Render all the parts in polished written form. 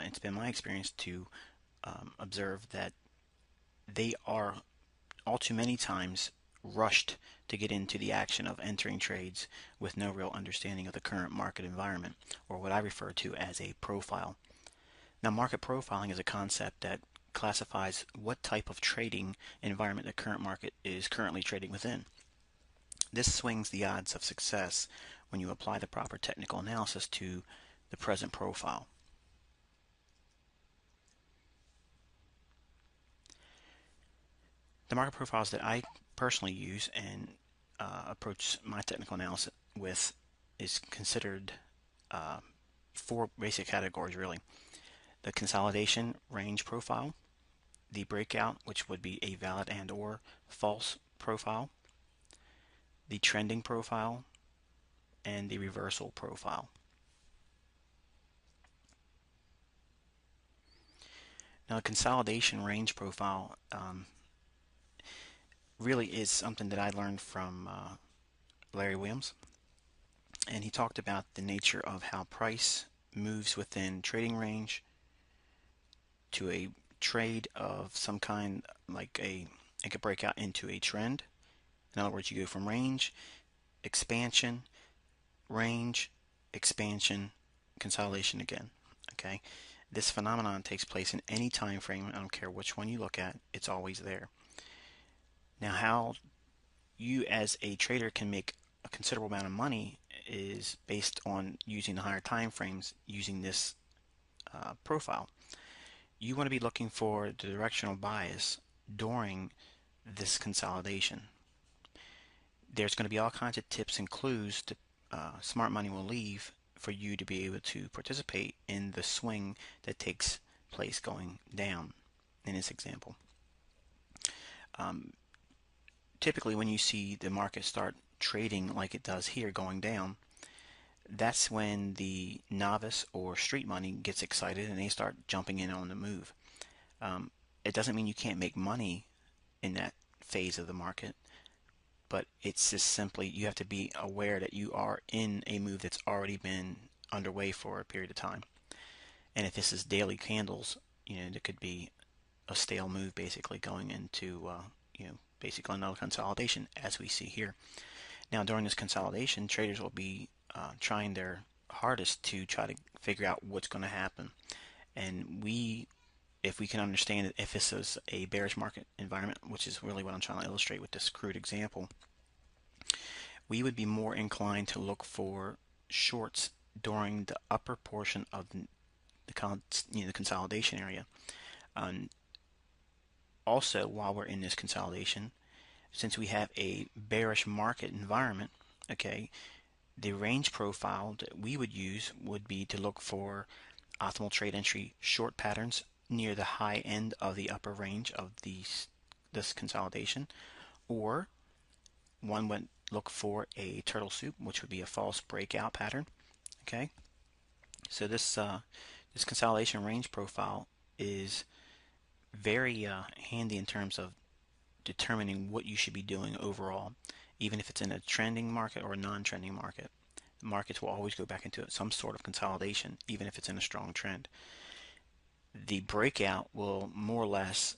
it's been my experience to observe that they are all too many times rushed to get into the action of entering trades with no real understanding of the current market environment, or what I refer to as a profile. Now, market profiling is a concept that classifies what type of trading environment the current market is currently trading within. This swings the odds of success when you apply the proper technical analysis to the present profile. The market profiles that I personally use and approach my technical analysis with is considered uh, four basic categories really. The consolidation range profile, the breakout, which would be a valid and or false profile, the trending profile, and the reversal profile. Now, a consolidation range profile really is something that I learned from Larry Williams, and he talked about the nature of how price moves within trading range to a trade of some kind, like it could break out into a trend. In other words, you go from range, expansion, range, expansion, consolidation again. Okay, this phenomenon takes place in any time frame. I don't care which one you look at, it's always there. Now, how you as a trader can make a considerable amount of money is based on using the higher time frames, using this profile. You want to be looking for the directional bias during this consolidation. There's going to be all kinds of tips and clues that smart money will leave for you to be able to participate in the swing that takes place going down in this example. Typically when you see the market start trading like it does here going down, that's when the novice or street money gets excited and they start jumping in on the move. It doesn't mean you can't make money in that phase of the market, but it's just simply you have to be aware that you are in a move that's already been underway for a period of time. And if this is daily candles, there could be a stale move basically going into basically another consolidation as we see here. Now, during this consolidation, traders will be trying their hardest to try to figure out what's going to happen. And if we can understand it, if this is a bearish market environment, which is really what I'm trying to illustrate with this crude example, we would be more inclined to look for shorts during the upper portion of the consolidation area. Also, while we're in this consolidation, since we have a bearish market environment, okay, the range profile that we would use would be to look for optimal trade entry short patterns near the high end of the upper range of this consolidation, or one would look for a turtle soup, which would be a false breakout pattern. Okay, so this consolidation range profile is very handy in terms of determining what you should be doing overall, even if it's in a trending market or a non-trending market. Markets will always go back into some sort of consolidation, even if it's in a strong trend. The breakout will more or less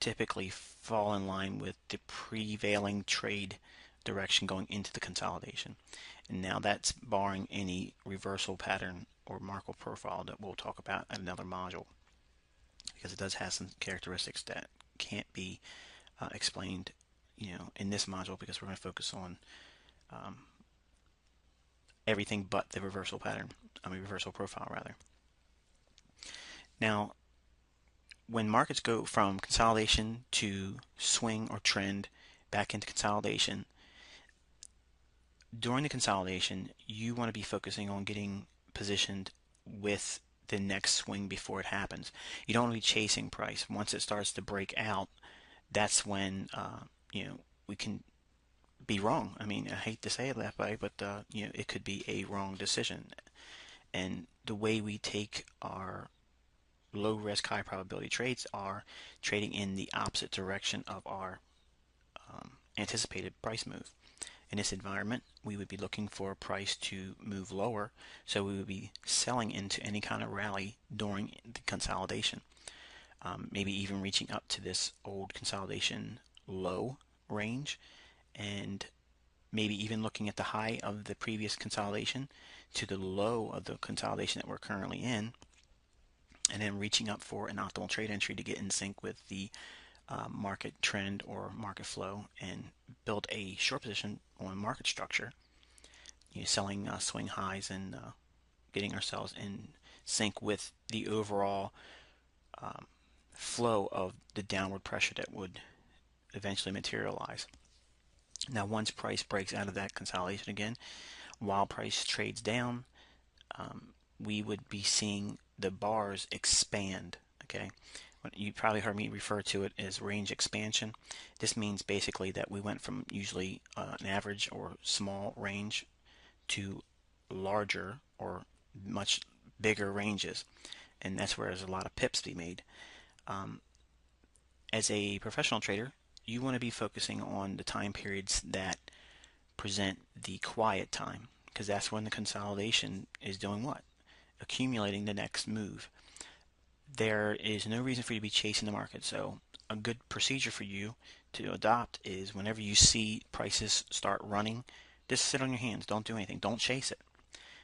typically fall in line with the prevailing trade direction going into the consolidation. And now that's barring any reversal pattern or market profile that we'll talk about in another module, because it does have some characteristics that can't be explained in this module, because we're going to focus on everything but the reversal pattern, reversal profile rather. Now, when markets go from consolidation to swing or trend back into consolidation, during the consolidation you want to be focusing on getting positioned with the next swing before it happens. You don't want to be chasing price. Once it starts to break out, that's when we can be wrong. I mean, I hate to say it that way, but it could be a wrong decision. And the way we take our low risk, high probability trades are trading in the opposite direction of our anticipated price move. In this environment, we would be looking for a price to move lower, so we would be selling into any kind of rally during the consolidation. Maybe even reaching up to this old consolidation low range, and maybe even looking at the high of the previous consolidation to the low of the consolidation that we're currently in, and then reaching up for an optimal trade entry to get in sync with the market trend or market flow and build a short position on market structure, selling swing highs and getting ourselves in sync with the overall flow of the downward pressure that would eventually materialize. Now, once price breaks out of that consolidation again, while price trades down, we would be seeing the bars expand. Okay, you probably heard me refer to it as range expansion. This means basically that we went from usually an average or small range to larger or much bigger ranges, and that's where there's a lot of pips to be made. As a professional trader, you want to be focusing on the time periods that present the quiet time, because that's when the consolidation is doing what? Accumulating the next move. There is no reason for you to be chasing the market. So a good procedure for you to adopt is whenever you see prices start running, just sit on your hands. Don't do anything. Don't chase it,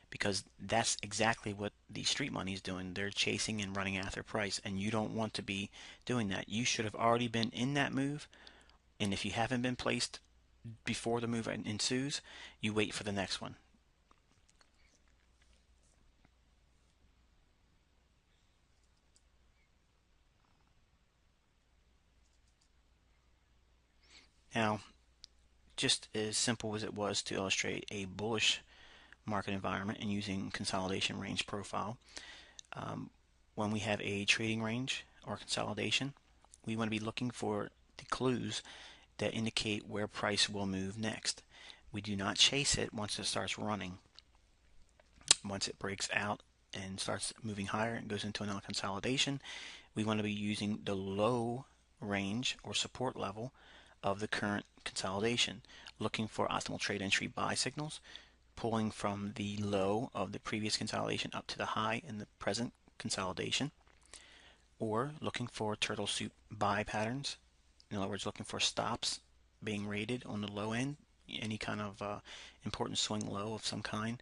because that's exactly what the street money is doing. They're chasing and running after price, and you don't want to be doing that. You should have already been in that move, and if you haven't been placed before the move ensues, you wait for the next one. Now, just as simple as it was to illustrate a bullish market environment and using consolidation range profile, when we have a trading range or consolidation, we want to be looking for the clues that indicate where price will move next. We do not chase it once it starts running. Once it breaks out and starts moving higher and goes into another consolidation, we want to be using the low range or support level of the current consolidation, looking for optimal trade entry buy signals, pulling from the low of the previous consolidation up to the high in the present consolidation, or looking for turtle soup buy patterns. In other words, looking for stops being rated on the low end, any kind of important swing low of some kind.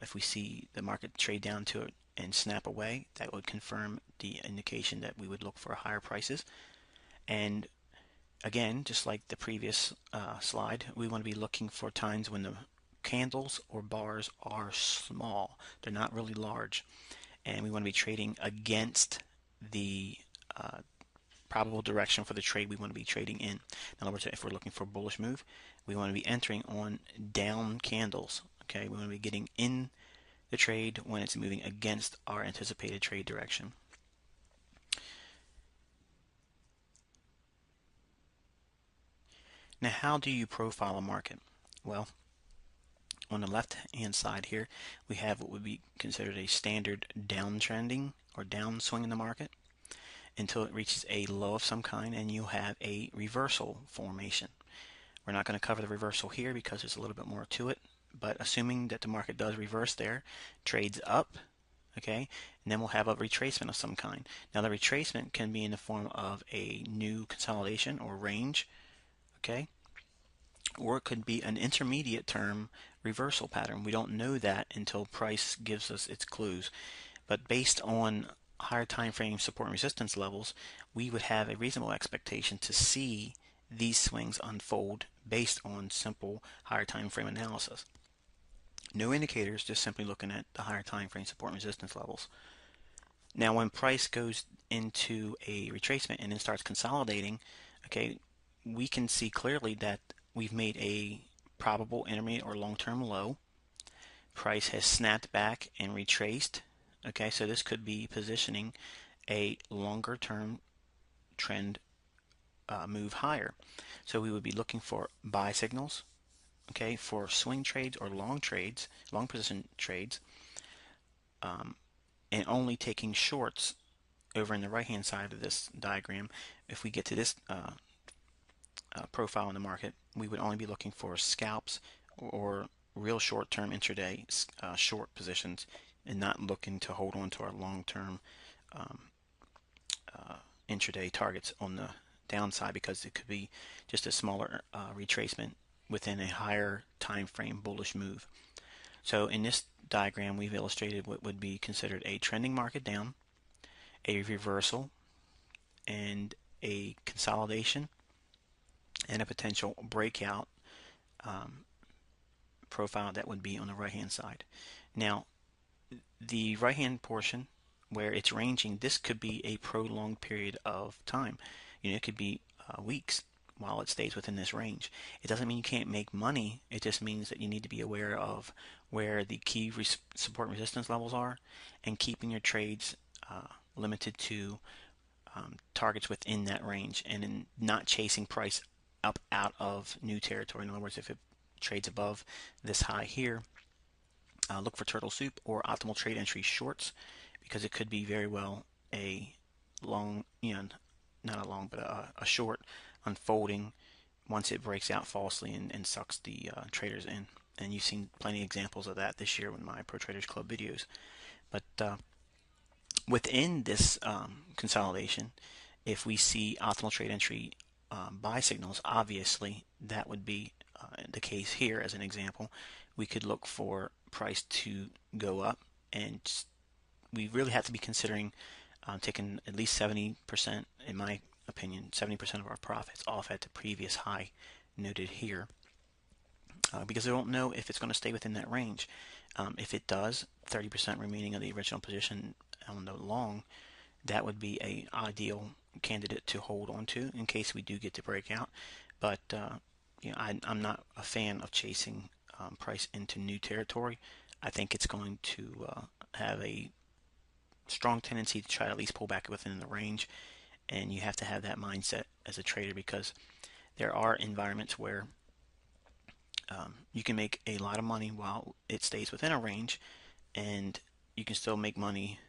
If we see the market trade down to it and snap away, that would confirm the indication that we would look for higher prices. And again, just like the previous slide, we want to be looking for times when the candles or bars are small. They're not really large. And we want to be trading against the probable direction for the trade we want to be trading in. In other words, if we're looking for a bullish move, we want to be entering on down candles. Okay, we want to be getting in the trade when it's moving against our anticipated trade direction. Now, how do you profile a market? Well, on the left hand side here, we have what would be considered a standard downtrending or downswing in the market until it reaches a low of some kind, and you have a reversal formation. We're not going to cover the reversal here because there's a little bit more to it, but assuming that the market does reverse there, trades up, okay, and then we'll have a retracement of some kind. Now, the retracement can be in the form of a new consolidation or range, okay, or it could be an intermediate term reversal pattern. We don't know that until price gives us its clues, but based on higher time frame support and resistance levels, we would have a reasonable expectation to see these swings unfold based on simple higher time frame analysis. No indicators, just simply looking at the higher time frame support and resistance levels. Now, when price goes into a retracement and then starts consolidating, okay, we can see clearly that we've made a probable intermediate or long-term low. Price has snapped back and retraced. Okay, so this could be positioning a longer term trend move higher. So we would be looking for buy signals, okay, for swing trades or long trades, long position trades, and only taking shorts over in the right hand side of this diagram. If we get to this profile in the market, we would only be looking for scalps or real short-term intraday short positions, and not looking to hold on to our long-term um, intraday targets on the downside, because it could be just a smaller retracement within a higher time frame bullish move. So in this diagram, we've illustrated what would be considered a trending market down, a reversal, and a consolidation, and a potential breakout profile that would be on the right hand side. Now, the right hand portion where it's ranging, this could be a prolonged period of time. It could be weeks while it stays within this range. It doesn't mean you can't make money. It just means that you need to be aware of where the key support and resistance levels are, and keeping your trades limited to targets within that range, and in not chasing price up out of new territory. In other words, if it trades above this high here, look for turtle soup or optimal trade entry shorts, because it could be very well a long, not a long, but a short unfolding once it breaks out falsely and sucks the traders in. And you've seen plenty of examples of that this year with my Pro Traders Club videos. But within this consolidation, if we see optimal trade entry buy signals, obviously that would be the case here. As an example, we could look for price to go up, and we really have to be considering taking at least 70%, in my opinion, 70% of our profits off at the previous high noted here, because I don't know if it's going to stay within that range. If it does, 30% remaining of the original position on the long, that would be a ideal candidate to hold on to in case we do get to breakout. But I'm not a fan of chasing price into new territory. I think it's going to have a strong tendency to try to at least pull back within the range, and you have to have that mindset as a trader, because there are environments where you can make a lot of money while it stays within a range, and you can still make money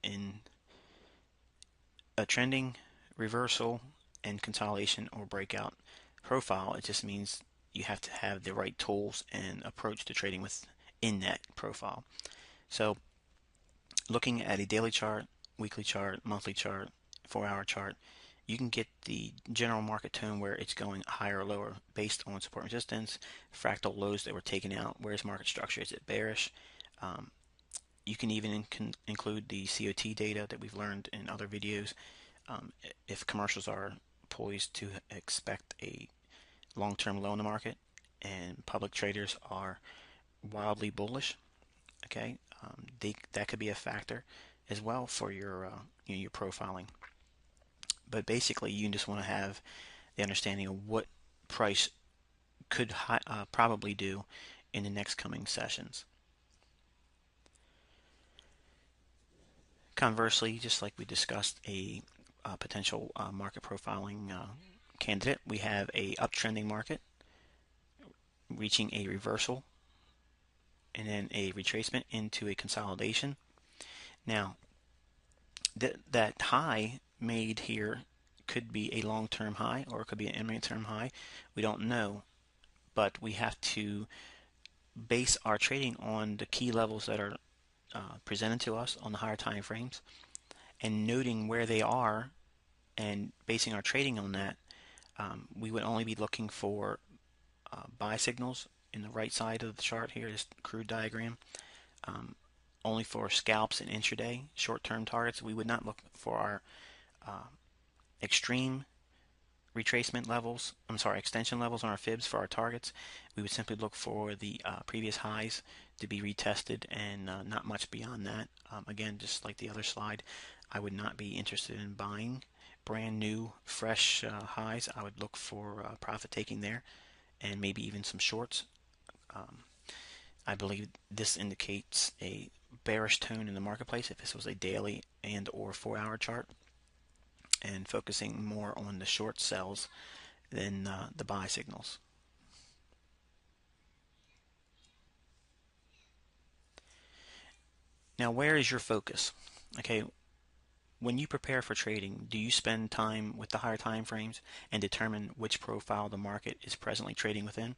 in a trending reversal and consolidation or breakout profile. It just means you have to have the right tools and approach to trading within that profile. So looking at a daily chart, weekly chart, monthly chart, 4-hour chart, you can get the general market tone where it's going higher or lower based on support and resistance, fractal lows that were taken out. Where's market structure? Is it bearish? You can even include the COT data that we've learned in other videos. If commercials are poised to expect a long-term low in the market, and public traders are wildly bullish, okay, that could be a factor as well for your your profiling. But basically, you just want to have the understanding of what price could probably do in the next coming sessions. Conversely, just like we discussed a potential market profiling candidate, we have a uptrending market reaching a reversal and then a retracement into a consolidation. Now, that high made here could be a long-term high, or it could be an intermediate-term high. We don't know, but we have to base our trading on the key levels that are presented to us on the higher time frames, and noting where they are and basing our trading on that. We would only be looking for buy signals in the right side of the chart here, this crude diagram. Only for scalps and intraday short-term targets. We would not look for our extreme retracement levels, extension levels on our fibs for our targets. We would simply look for the previous highs to be retested, and not much beyond that. Again, just like the other slide, I would not be interested in buying brand new, fresh highs. I would look for profit taking there, and maybe even some shorts. I believe this indicates a bearish tone in the marketplace if this was a daily and or 4-hour chart, and focusing more on the short sells than the buy signals. Now, where is your focus? Okay, When you prepare for trading, do you spend time with the higher time frames and determine which profile the market is presently trading within?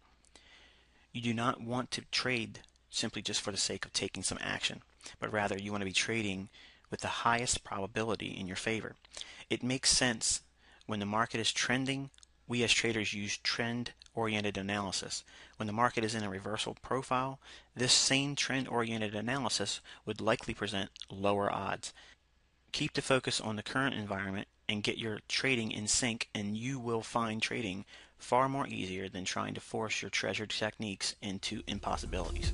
You do not want to trade simply just for the sake of taking some action, but rather you want to be trading with the highest probability in your favor. It makes sense when the market is trending. We as traders use trend-oriented analysis. When the market is in a reversal profile, this same trend-oriented analysis would likely present lower odds. Keep the focus on the current environment and get your trading in sync, and you will find trading far more easier than trying to force your treasured techniques into impossibilities.